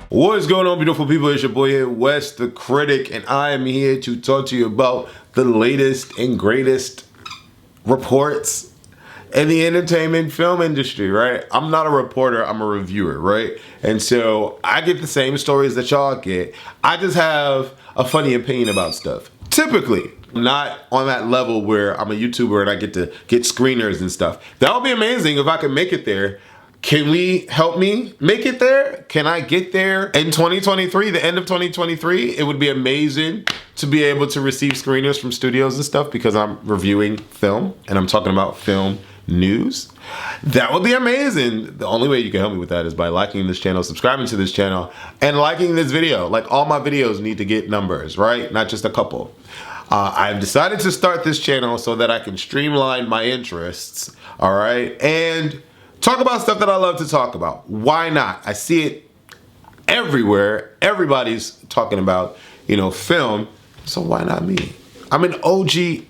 What is going on, beautiful people? It's your boy here, Wes the Critic, and I am here to talk to you about the latest and greatest reports in the entertainment film industry, right? I'm not a reporter, I'm a reviewer, right? And so I get the same stories that y'all get. I just have a funny opinion about stuff. Typically, not on that level where I'm a YouTuber and I get to get screeners and stuff. That would be amazing if I could make it there. Can we help me make it there? Can I get there in 2023, the end of 2023? It would be amazing to be able to receive screeners from studios and stuff because I'm reviewing film and I'm talking about film news. That would be amazing. The only way you can help me with that is by liking this channel, subscribing to this channel, and liking this video. Like, all my videos need to get numbers, right? Not just a couple. I've decided to start this channel so that I can streamline my interests, all right? And talk about stuff that I love to talk about. Why not? I see it everywhere. Everybody's talking about, film. So why not me? I'm an OG,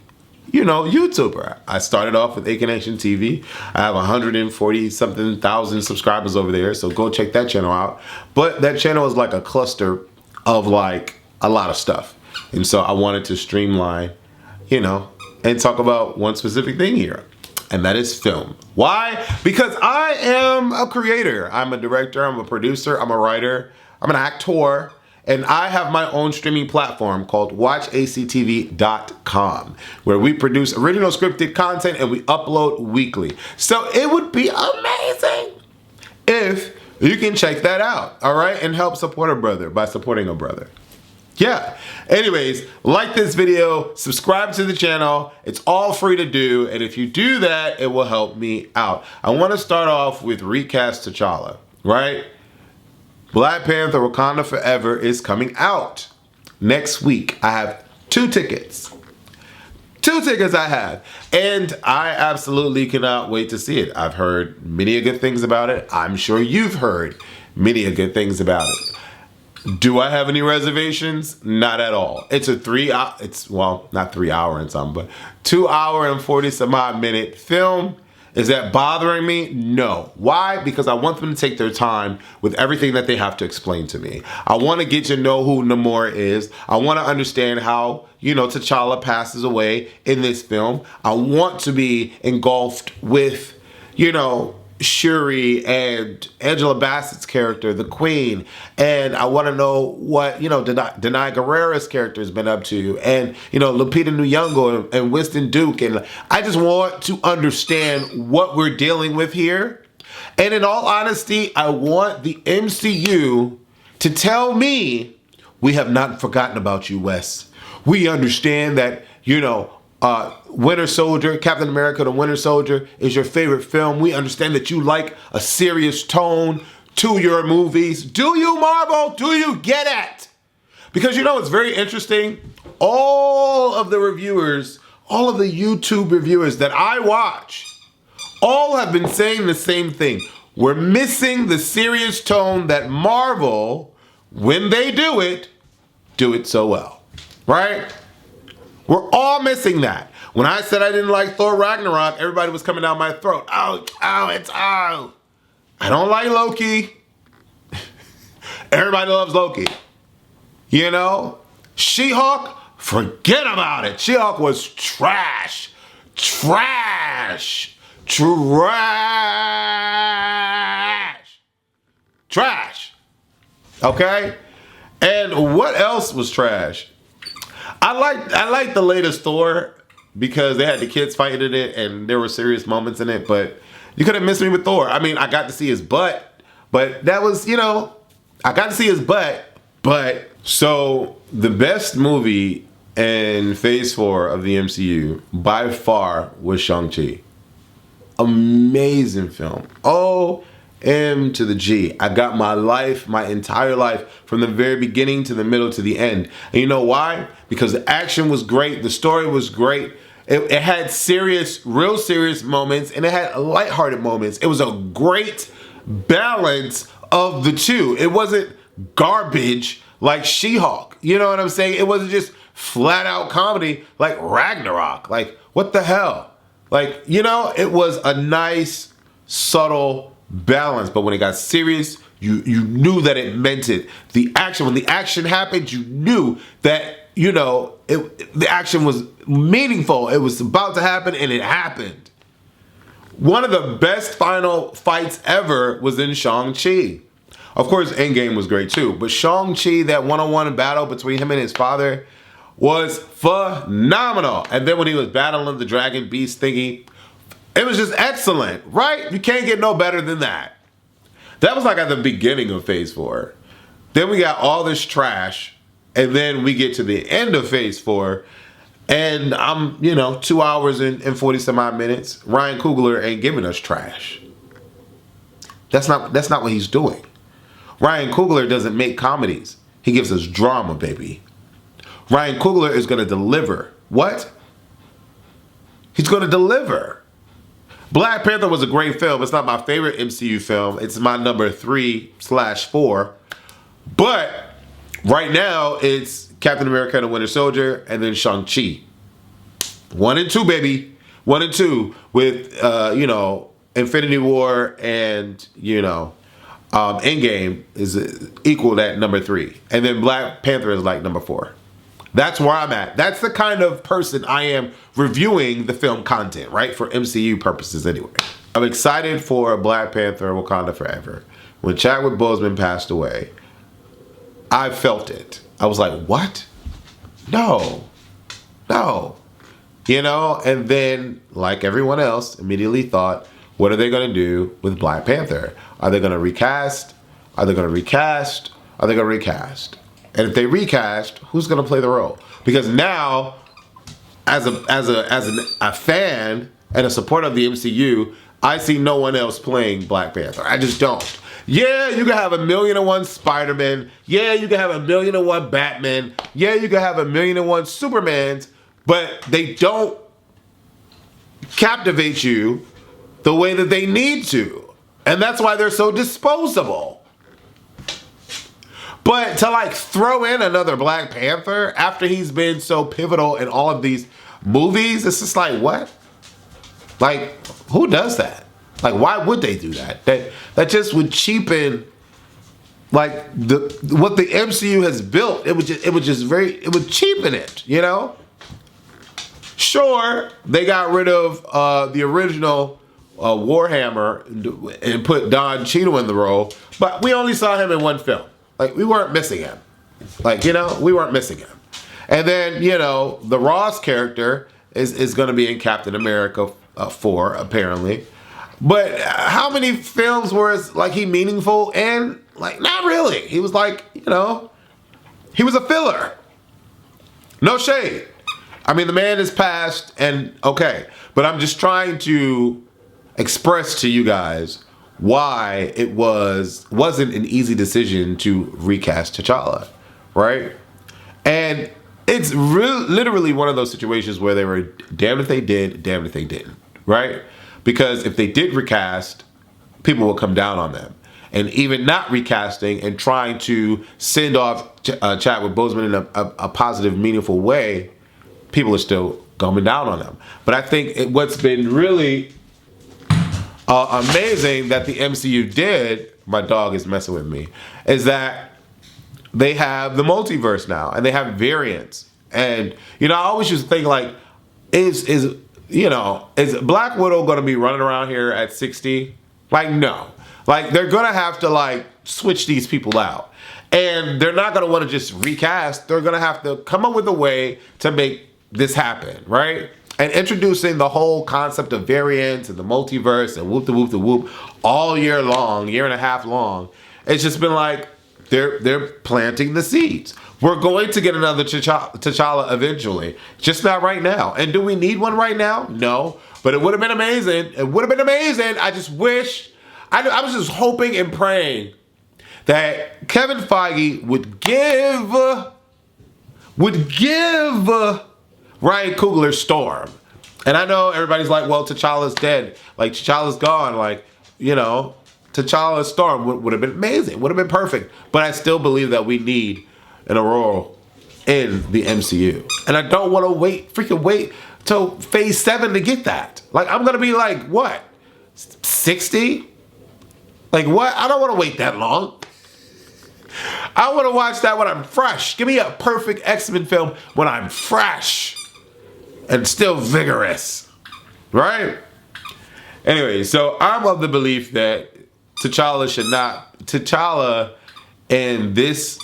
YouTuber. I started off with AK Nation TV. I have 140 something thousand subscribers over there. So go check that channel out. But that channel is like a cluster of like a lot of stuff. And so I wanted to streamline, and talk about one specific thing here. And that is film. Why? Because I am a creator. I'm a director, I'm a producer, I'm a writer, I'm an actor, and I have my own streaming platform called WatchACTV.com, where we produce original scripted content and we upload weekly. So it would be amazing if you can check that out, all right? And help support a brother by supporting a brother. Yeah. Anyways, like this video, subscribe to the channel. It's all free to do. And if you do that, it will help me out. I want to start off with Recast T'Challa, right? Black Panther, Wakanda Forever is coming out next week. I have 2 tickets. 2 tickets I have. And I absolutely cannot wait to see it. I've heard many good things about it. I'm sure you've heard many good things about it. Do I have any reservations? Not at all. It's a not 3 hour and something, but 2 hour and 40 some odd minute film. Is that bothering me? No. Why? Because I want them to take their time with everything that they have to explain to me. I want to get to know who Namor is. I want to understand how, T'Challa passes away in this film. I want to be engulfed with, Shuri and Angela Bassett's character, the Queen, and I want to know what Denai Guerrera's character has been up to, and Lupita Nyong'o and Winston Duke, and I just want to understand what we're dealing with here. And in all honesty, I want the MCU to tell me, we have not forgotten about you, Wes. We understand that Winter Soldier, Captain America the Winter Soldier is your favorite film. We understand that you like a serious tone to your movies. Do you, Marvel? Do you get it? Because it's very interesting. All of the reviewers, all of the YouTube reviewers that I watch, all have been saying the same thing. We're missing the serious tone that Marvel, when they do it so well, right? We're all missing that. When I said I didn't like Thor Ragnarok, everybody was coming down my throat. It's out. I don't like Loki. Everybody loves Loki. She-Hulk, forget about it. She-Hulk was trash. Trash. Okay? And what else was trash? I like the latest Thor because they had the kids fighting in it and there were serious moments in it, but you could have missed me with Thor. I mean, I got to see his butt, but that was, I got to see his butt, but so the best movie in phase 4 of the MCU by far was Shang-Chi. Amazing film. M to the G. I got my life, my entire life, from the very beginning to the middle to the end. And you know why? Because the action was great, the story was great. It had real serious moments, and it had lighthearted moments. It was a great balance of the two. It wasn't garbage like She-Hulk. You know what I'm saying? It wasn't just flat out comedy like Ragnarok. Like, what the hell? Like, you know, it was a nice, subtle balance. But when it got serious, you knew that it meant it. The action, when the action happened, you knew that, you know, the action was meaningful. It was about to happen, and it happened. One of the best final fights ever was in Shang-Chi. Of course, Endgame was great too, but Shang-Chi, that one-on-one battle between him and his father was phenomenal. And then when he was battling the dragon beast thingy, it was just excellent, right? You can't get no better than that. That was like at the beginning of Phase 4. Then we got all this trash, and then we get to the end of Phase 4, and I'm, you know, 2 hours and 40 some odd minutes. Ryan Coogler ain't giving us trash. That's not what he's doing. Ryan Coogler doesn't make comedies. He gives us drama, baby. Ryan Coogler is going to deliver. What? He's going to deliver. Black Panther was a great film. It's not my favorite MCU film. It's my number 3/4. But right now, it's Captain America and the Winter Soldier, and then Shang-Chi. 1 and 2, baby. 1 and 2 with, you know, Infinity War and, you know, Endgame is equal at number 3. And then Black Panther is like number 4. That's where I'm at. That's the kind of person I am reviewing the film content, right? For MCU purposes anyway. I'm excited for Black Panther, Wakanda Forever. When Chadwick Boseman passed away, I felt it. I was like, what? No. You know, and then, like everyone else, immediately thought, what are they going to do with Black Panther? Are they going to recast? Are they going to recast? Are they going to recast? And if they recast, who's going to play the role? Because now, as a fan and a supporter of the MCU, I see no one else playing Black Panther. I just don't. Yeah, you can have 1,000,001 Spider-Man. Yeah, you can have 1,000,001 Batman. Yeah, you can have 1,000,001 Supermans. But they don't captivate you the way that they need to. And that's why they're so disposable. But to like throw in another Black Panther after he's been so pivotal in all of these movies, it's just like, what? Like, who does that? Like, why would they do that? That just would cheapen like what the MCU has built. It would cheapen it, you know? Sure, they got rid of the original Warhammer and put Don Cheadle in the role, but we only saw him in one film. Like, we weren't missing him. Like, you know, we weren't missing him. And then, you know, the Ross character is going to be in Captain America 4, apparently. But how many films were like he meaningful? And like, not really. He was like, you know, he was a filler. No shade. I mean, the man is passed and okay. But I'm just trying to express to you guys why it wasn't an easy decision to recast T'Challa, right? And it's literally one of those situations where they were damned if they did, damned if they didn't, right? Because if they did recast, people will come down on them. And even not recasting and trying to send off Chadwick Boseman in a positive, meaningful way, people are still coming down on them. But I think what's been really amazing that the MCU did, my dog is messing with me, is that they have the multiverse now and they have variants. And, you know, I always used to think like, is Black Widow going to be running around here at 60? Like, no. Like, they're going to have to like switch these people out. And they're not going to want to just recast. They're going to have to come up with a way to make this happen, right? And introducing the whole concept of variants and the multiverse and whoop all year long, year and a half long. It's just been like, they're planting the seeds. We're going to get another T'Challa eventually, just not right now. And do we need one right now? No, but it would have been amazing. It would have been amazing. I just wish, I was just hoping and praying that Kevin Feige would give Ryan Coogler Storm. And I know everybody's like, well, T'Challa's dead. Like, T'Challa's gone. Like, you know, T'Challa's Storm would have been amazing. Would have been perfect. But I still believe that we need an Aurora in the MCU. And I don't want to wait till phase 7 to get that. Like, I'm gonna be like, what, 60? Like, what? I don't want to wait that long. I want to watch that when I'm fresh. Give me a perfect X-Men film when I'm fresh and still vigorous, right? Anyway, so I'm of the belief that T'Challa in this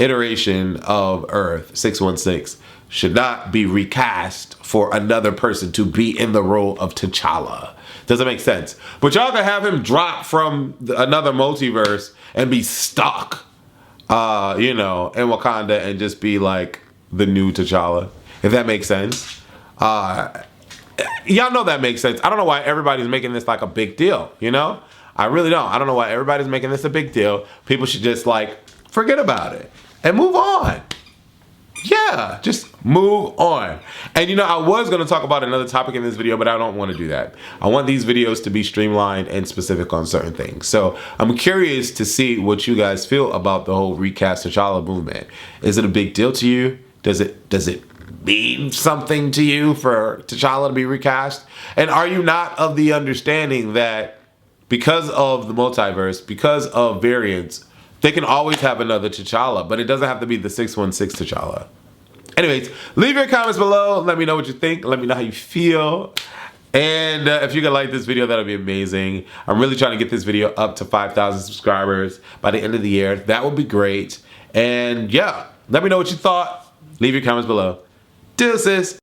iteration of Earth 616 should not be recast for another person to be in the role of T'Challa. Doesn't make sense. But y'all can have him drop from another multiverse and be stuck, in Wakanda and just be like the new T'Challa, if that makes sense. Y'all know that makes sense. I don't know why everybody's making this like a big deal, I really don't. I don't know why everybody's making this a big deal. People should just like forget about it and move on. Yeah, just move on. And I was going to talk about another topic in this video, but I don't want to do that. I want these videos to be streamlined and specific on certain things. So I'm curious to see what you guys feel about the whole recast T'Challa movement. Is it a big deal to you? Does it mean something to you for T'Challa to be recast? And are you not of the understanding that because of the multiverse, because of variants, they can always have another T'Challa, but it doesn't have to be the 616 T'Challa. Anyways, leave your comments below. Let me know what you think. Let me know how you feel. And if you can like this video, that'll be amazing. I'm really trying to get this video up to 5,000 subscribers by the end of the year. That would be great. And yeah, let me know what you thought. Leave your comments below. Deuces.